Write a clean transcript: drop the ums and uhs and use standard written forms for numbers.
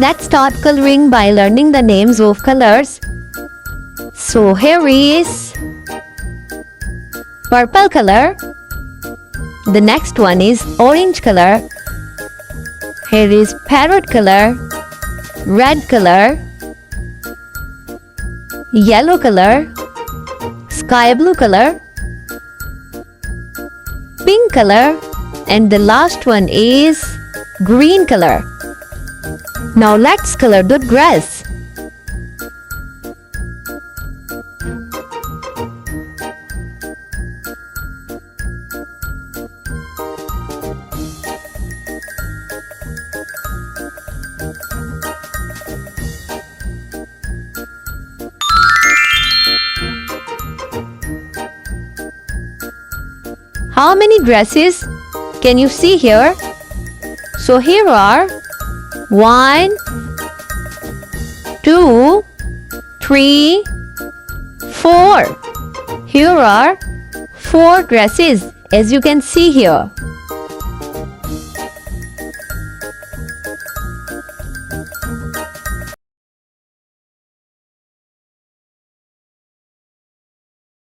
Let's start coloring by learning the names of colors. So here is purple color. The next one is orange color. Here is parrot color, red color, yellow color, sky blue color, pink color, and the last one is green color. Now let's color the dress. How many dresses can you see here? So here are 1, 2, 3, 4. Here are 4 dresses as you can see here.